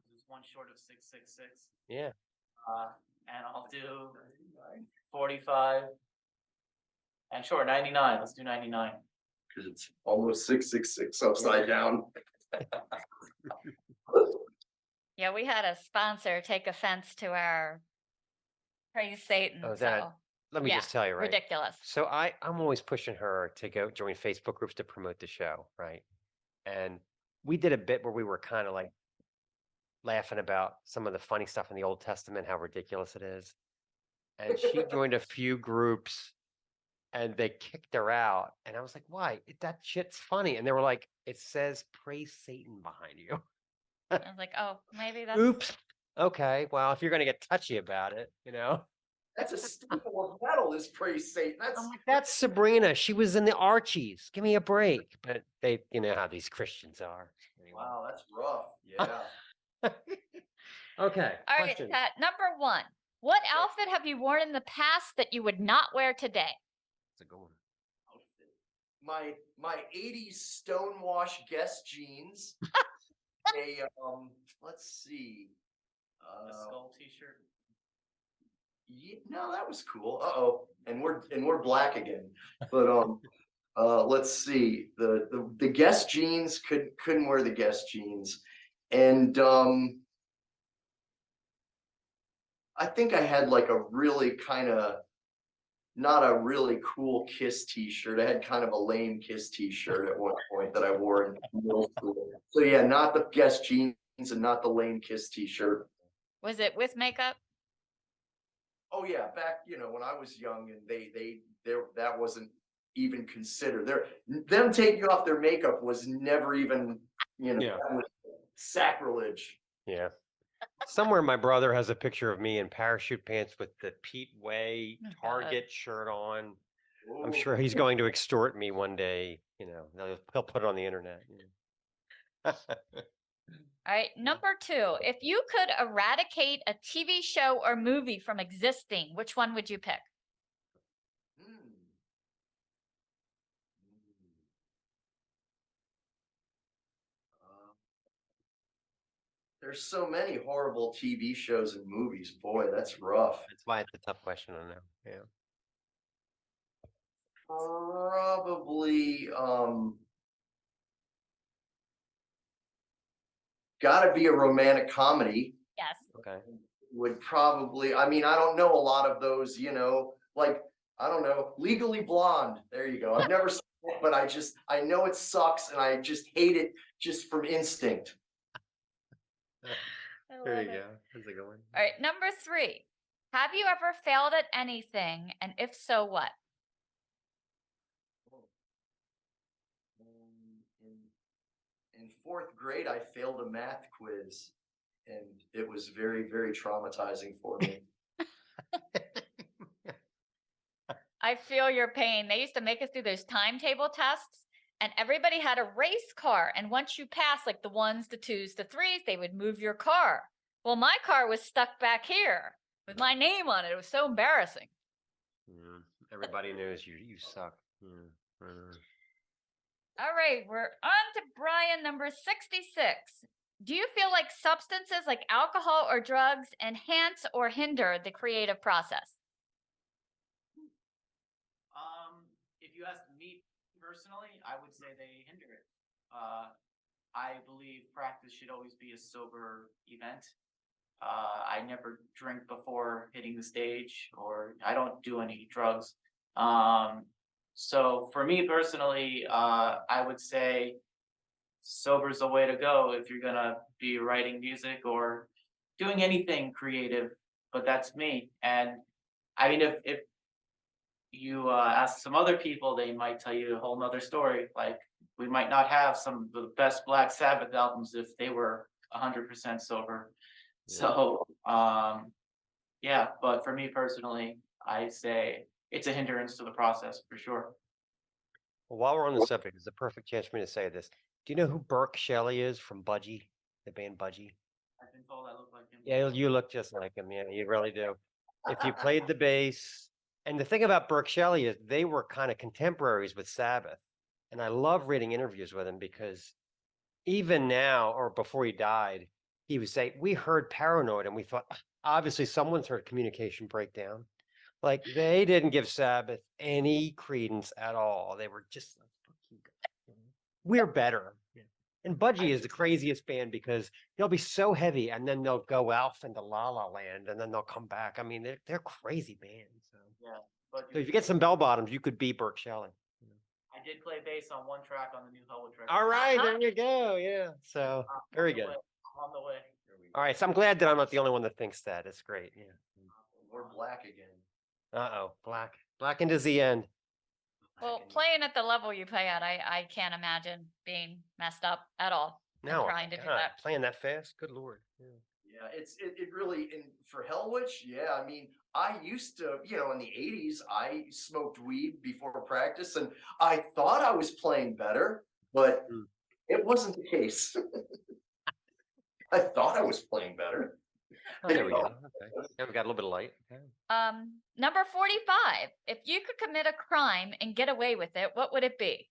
There's one short of 666. Yeah. And I'll do 45. And sure, 99. Let's do 99. Because it's almost 666 upside down. Yeah, we had a sponsor take offense to our praise Satan. Oh, so let me yeah, just tell you, right? ridiculous. So I'm always pushing her to go join Facebook groups to promote the show, right? And we did a bit where we were kind of like laughing about some of the funny stuff in the Old Testament, how ridiculous it is. And she joined a few groups and they kicked her out. And I was like, why? That shit's funny. And they were like, it says praise Satan behind you. I was like, oh, maybe that's Oops. Okay. Well, if you're going to get touchy about it, That's a staple of metal, is praise Satan. I'm like, that's Sabrina. She was in the Archies. Give me a break. But they, how these Christians are. Anyway. Wow, that's rough. Yeah. Okay. all right. Question. Pat, number 1. What outfit have you worn in the past that you would not wear today? That's a good one. My 80s stonewash Guess jeans. Let's see. The skull t-shirt. No, that was cool. And we're black again. But let's see. The Guess jeans couldn't wear the Guess jeans. And I think I had like a really kind of not a really cool Kiss t-shirt. I had kind of a lame Kiss t-shirt at one point that I wore in middle school. So yeah, not the Guess jeans and not the lame Kiss t-shirt. Was it with makeup? Oh yeah, back when I was young, and they that wasn't even considered. Them taking off their makeup was never even that was sacrilege. Yeah. Somewhere my brother has a picture of me in parachute pants with the Pete Way Oh, God. Target shirt on. I'm Ooh. sure he's going to extort me one day. He'll put it on the internet. All right, number 2, if you could eradicate a TV show or movie from existing, which one would you pick? Hmm. Uh, There's so many horrible TV shows and movies. Boy, that's rough. That's why it's a tough question to know. Yeah. Probably, gotta be a romantic comedy. Yes. Okay. Would probably, I mean, I don't know a lot of those, like, I don't know, Legally Blonde. There you go. I've never seen it, but I know it sucks and I just hate it just from instinct. I There love you it. go. That's a good one. All right, number 3, have you ever failed at anything? And if so, what? In fourth grade, I failed a math quiz and it was very, very traumatizing for me. I feel your pain. They used to make us do those timetable tests, and everybody had a race car. And once you pass like the 1s, the 2s, the 3s, they would move your car. Well, my car was stuck back here with my name on it. It was so embarrassing. Yeah. Everybody knows you suck. Yeah. All right, we're on to Brian, number 66. Do you feel like substances like alcohol or drugs enhance or hinder the creative process? If you ask me personally, I would say they hinder it. I believe practice should always be a sober event. I never drink before hitting the stage, or I don't do any drugs. So for me personally, I would say sober's the way to go if you're gonna be writing music or doing anything creative. But that's me. And I mean, if you ask some other people, they might tell you a whole nother story. Like we might not have some of the best Black Sabbath albums if they were 100% sober. Yeah. So yeah, but for me personally, I say it's a hindrance to the process for sure. Well, while we're on the subject, it's a perfect chance for me to say this. Do you know who Burke Shelley is from Budgie, the band Budgie? I've been told I look like him. Yeah, you look just like him. Yeah, you really do. If you played the bass, and the thing about Burke Shelley is they were kind of contemporaries with Sabbath. And I love reading interviews with him because even now, or before he died, he would say, we heard Paranoid and we thought, obviously someone's heard communication breakdown. Like they didn't give Sabbath any credence at all. They were just like, "Fuck you guys, we're better." Yeah. And Budgie is the craziest band because they'll be so heavy and then they'll go off into La La Land and then they'll come back. I mean, they're crazy bands. So, Yeah, but so if you get some bell bottoms, you could be Burke Shelley. I did play bass on one track on the new Hellwitch record. All right, there you go. Yeah. So very good. On the way. All right. So I'm glad that I'm not the only one that thinks that. It's great. Yeah. We're black again. Uh-oh. Black into the end. Well, playing at the level you play at, I can't imagine being messed up at all. and No, trying to do God, that. playing that fast. Good Lord. Yeah. Yeah, it really, and for Hellwitch, yeah, I mean, I used to, in the 80s, I smoked weed before practice and I thought I was playing better, but Mm. it wasn't the case. I thought I was playing better. Oh, there we go. Okay. Now we got a little bit of light. Okay. Number 45. If you could commit a crime and get away with it, what would it be?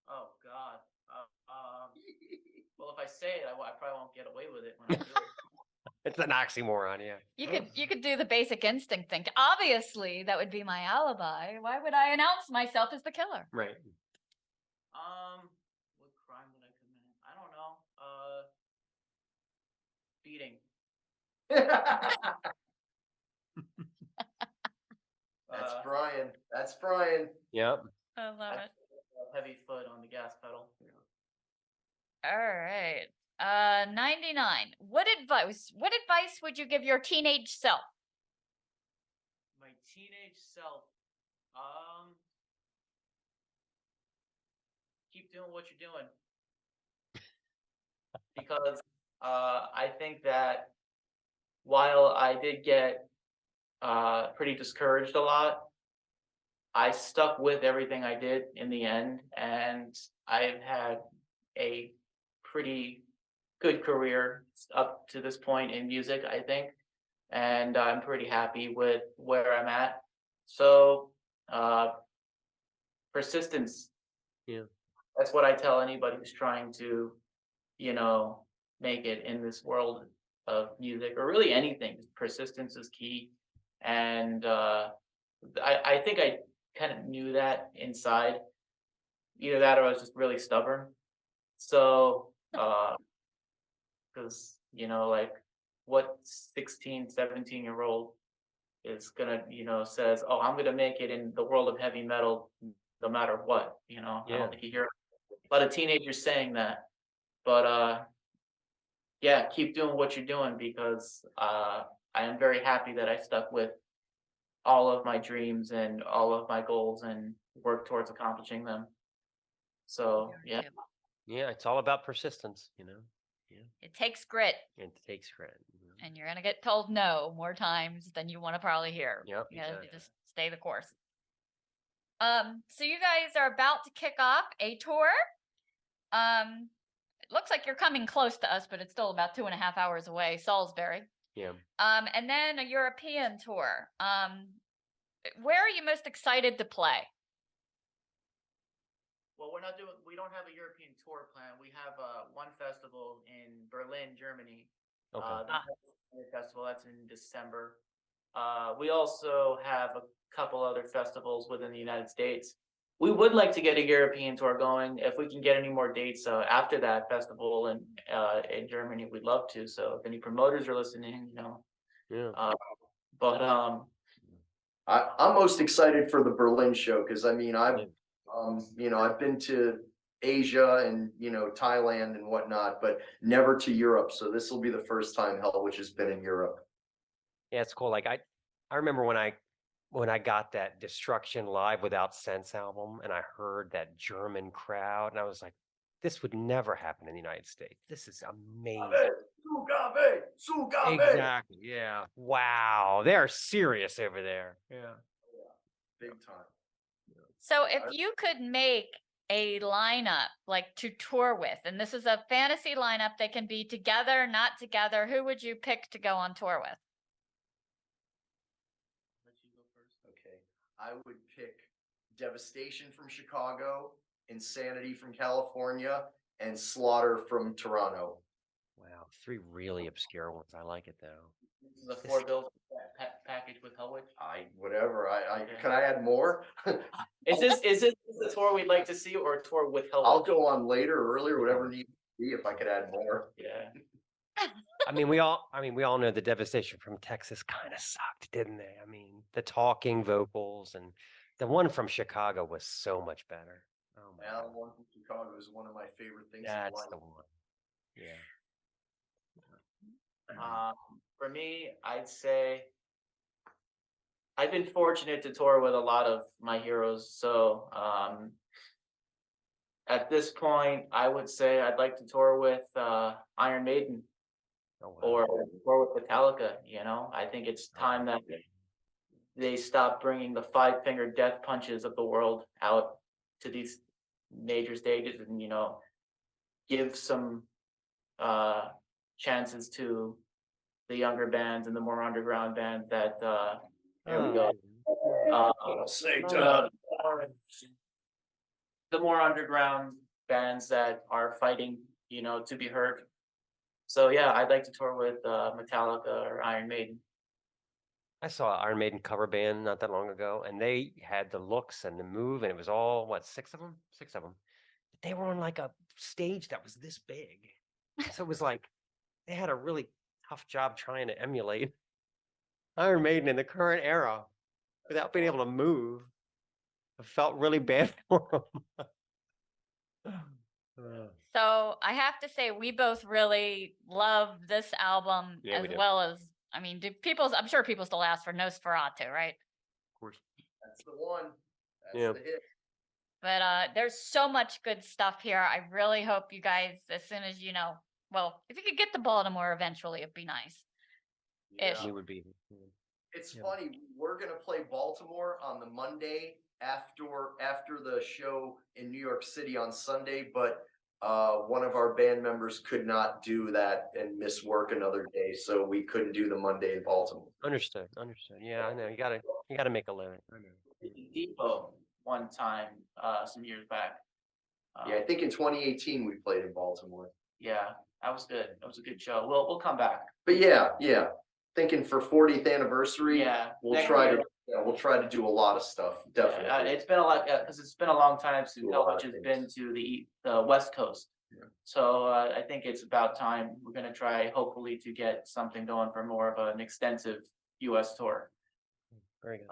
Oh God. Well, if I say it, I probably won't get away with it when I do it. It's an oxymoron, yeah. You could do the basic instinct thing. Obviously, that would be my alibi. Why would I announce myself as the killer? Right. What crime would I commit? I don't know. Beating. That's Brian. That's Brian. Yep. I love it. Heavy foot on the gas pedal. All right. 99. What advice would you give your teenage self? My teenage self. Keep doing what you're doing. Because I think that while I did get pretty discouraged a lot, I stuck with everything I did in the end, and I've had a pretty good career up to this point in music, I think. And I'm pretty happy with where I'm at. So, persistence. Yeah. That's what I tell anybody who's trying to, you know, make it in this world of music or really anything. Persistence is key. And I think I kind of knew that inside. Either that or I was just really stubborn. So, because, like what 16, 17-year-old is gonna, says, oh, I'm gonna make it in the world of heavy metal no matter what, I Yeah. don't think you hear a lot of teenagers saying that. But yeah, keep doing what you're doing because I am very happy that I stuck with all of my dreams and all of my goals and work towards accomplishing them. So yeah. Too. Yeah, it's all about persistence, Yeah, It takes grit, it takes credit. and you're gonna get told no more times than you want to probably hear. Yep, You gotta exactly. just stay the course. So you guys are about to kick off a tour. It looks like you're coming close to us, but it's still about 2.5 hours away, Salisbury. Yeah. And then a European tour. Where are you most excited to play? Well, we don't have a European tour plan. We have one festival in Berlin, Germany. Okay. The Hellwitch festival, that's in December. We also have a couple other festivals within the United States. We would like to get a European tour going. If we can get any more dates after that festival in Germany, we'd love to. So if any promoters are listening, Yeah. but I'm most excited for the Berlin show because I mean Yeah. I've been to Asia and Thailand and whatnot, but never to Europe. So this will be the first time Hellwitch has been in Europe. Yeah, it's cool. Like I remember when I got that Destruction Live Without Sense album and I heard that German crowd and I was like, this would never happen in the United States. This is amazing. Sugabe, Sugabe. Exactly. Yeah. Wow. They're serious over there. Yeah. Big time. So if you could make a lineup like to tour with, and this is a fantasy lineup, they can be together, not together, who would you pick to go on tour with? let you go first. Okay. I would pick Devastation from Chicago, Insanity from California, and Slaughter from Toronto. Wow. 3 really obscure ones. I like it though. This is a 4 bills package with Hellwitch. Whatever. Okay. Can I add more? Is this the tour we'd like to see or a tour with Hellwitch? I'll go on later or earlier, whatever needs to be if I could add more. Yeah. I mean, we all know the Devastation from Texas kind of sucked, didn't they? I mean, the talking vocals and the one from Chicago was so much better. Oh my Yeah, the God. one from Chicago is one of my favorite things in That's life. the one. Yeah. For me, I'd say I've been fortunate to tour with a lot of my heroes. So at this point, I would say I'd like to tour with Iron Maiden Oh, wow. or with Metallica. I think it's time that they stop bringing the 5-finger death punches of the world out to these major stages and give some chances to the younger bands and the more underground bands that here we go. The more underground bands that are fighting, to be heard. So yeah, I'd like to tour with Metallica or Iron Maiden. I saw an Iron Maiden cover band not that long ago, and they had the looks and the move, and it was all, what, 6 of them? 6 of them. They were on like a stage that was this big. So it was like they had a really tough job trying to emulate Iron Maiden in the current era without being able to move. I felt really bad for them. So I have to say, we both really love this album Yeah, we as do. well as, I mean, I'm sure people still ask for Nosferatu, right? Of course. That's the one. That's Yeah. the hit. But there's so much good stuff here. I really hope you guys, as soon as well, if you could get to Baltimore eventually, it'd be nice. Ish. We would be. It's Yeah. funny. We're gonna play Baltimore on the Monday after the show in New York City on Sunday, but one of our band members could not do that and miss work another day, so we couldn't do the Monday in Baltimore. Understood. Yeah, I know. You gotta make a living. I know. Depot one time, some years back. Yeah, I think in 2018 we played in Baltimore. Yeah, that was good. That was a good show. We'll come back. But yeah, thinking for 40th anniversary, Yeah. we'll next try year. to, we'll try to do a lot of stuff, definitely. Yeah, it's been a lot, because it's been a long time since Do a lot of Hellwitch has been things. to the West Coast. Yeah. So I think it's about time. We're gonna try hopefully to get something going for more of an extensive US tour. Very good.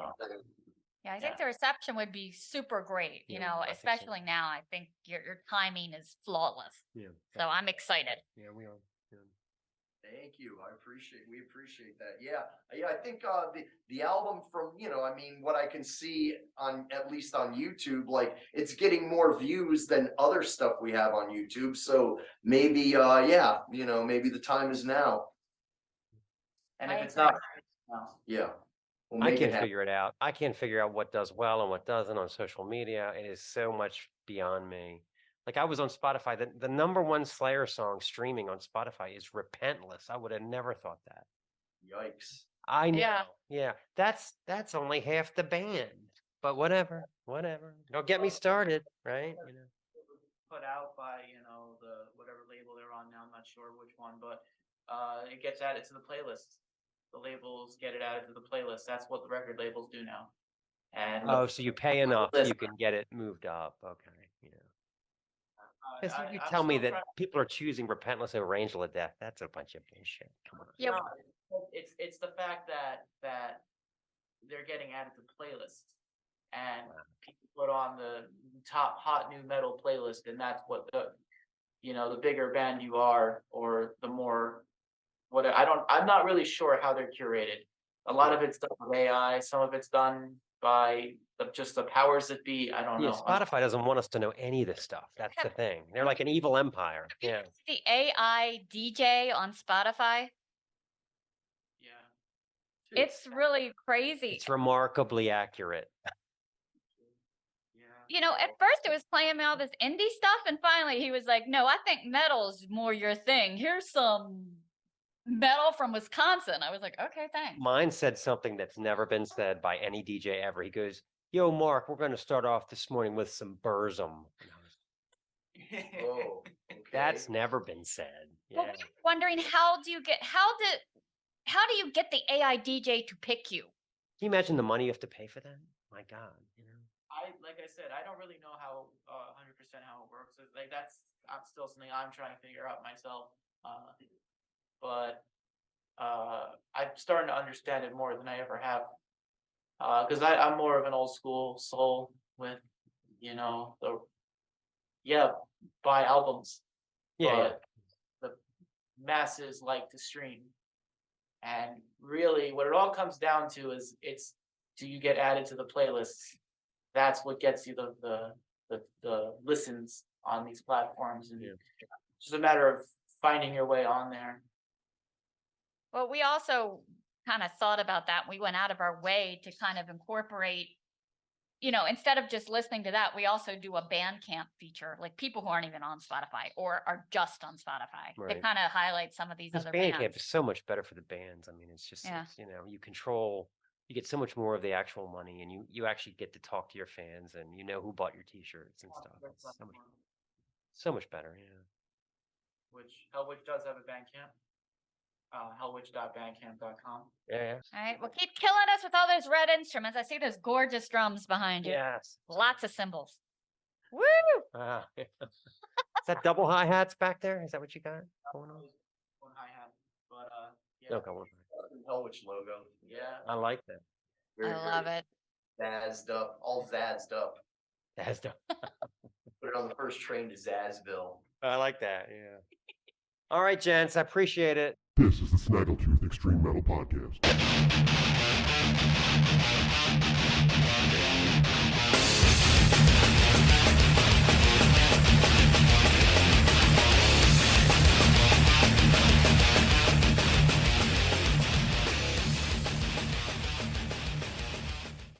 Yeah, I think Yeah. the reception would be super great, you Yeah, know, I think so. especially now. I think your timing is flawless. Yeah. So I'm excited. Yeah, we are. Yeah. Thank you. We appreciate that. Yeah. I think the album from, I mean, what I can see on, at least on YouTube, like it's getting more views than other stuff we have on YouTube. So maybe maybe the time is now. And I if it's agree. not, no. Yeah. We'll I make can't it happen. figure it out. I can't figure out what does well and what doesn't on social media. It is so much beyond me. Like I was on Spotify, the number one Slayer song streaming on Spotify is Repentless. I would have never thought that. Yikes. I know. Yeah. Yeah. That's only half the band. But whatever. Don't get me started, right? You know. Put out by, the whatever label they're on now, I'm not sure which one, but it gets added to the playlist. The labels get it added to the playlist. That's what the record labels do now. And Oh, so you pay enough, Listen. you can get it moved up. Okay. Yeah. Yeah, so you I'm tell me still that people are choosing Repentless over Angel of Death. That's a bunch of bullshit. Come on. Yeah. No, it's the fact that they're getting added to playlists, and people put on the top hot new metal playlist, and that's what the bigger band you are, or the more I'm not really sure how they're curated. A lot of it's done with AI, some of it's done by just the powers that be. I don't Yeah, know. Spotify doesn't want us to know any of this stuff. That's the thing. They're like an evil empire. Yeah. The AI DJ on Spotify, Yeah. it's really crazy. It's remarkably accurate. Yeah. You know, at first it was playing me all this indie stuff, and finally he was like, "No, I think metal's more your thing. Here's some metal from Wisconsin." I was like, "Okay, thanks." Mine said something that's never been said by any DJ ever. He goes, "Yo, Mark, we're going to start off this morning with some Burzum." And I was, Oh, okay. that's never been said. Well, Yeah. we were wondering how do you get the AI DJ to pick you? Can you imagine the money you have to pay for that? My God, Like I said, I don't really know how 100% how it works. That's still something I'm trying to figure out myself. But I'm starting to understand it more than I ever have. Because I'm more of an old school soul with, buy albums. Yeah. But the masses like to stream. And really what it all comes down to is do you get added to the playlists? That's what gets you the listens on these platforms. And it's just a matter of finding your way on there. Well, we also kind of thought about that. We went out of our way to kind of incorporate, instead of just listening to that, we also do a Bandcamp feature, like people who aren't even on Spotify or are just on Spotify to Right. kind of highlight some of these This other Bandcamp bands. is so much better for the bands. I mean, it's just, Yeah. you get so much more of the actual money, and you actually get to talk to your fans, and you know who bought your T-shirts and stuff. It's so much better. Yeah. Which Hellwitch does have a Bandcamp. Hellwitch.bandcamp.com. Yeah. All right. Well, keep killing us with all those red instruments. I see those gorgeous drums behind you. Yes. Lots of cymbals. Woo! Ah, yeah. Is that double hi-hats back there? Is that what you got going on? One hi-hat. But yeah. Okay. Hellwitch logo. Yeah. I like that. Very, I love it. Zazzed up, all zazzed up. That's the, Put it on the first train to Zazzville. I like that. Yeah. All right, gents. I appreciate it. This is the Snaggletooth Extreme Metal Podcast.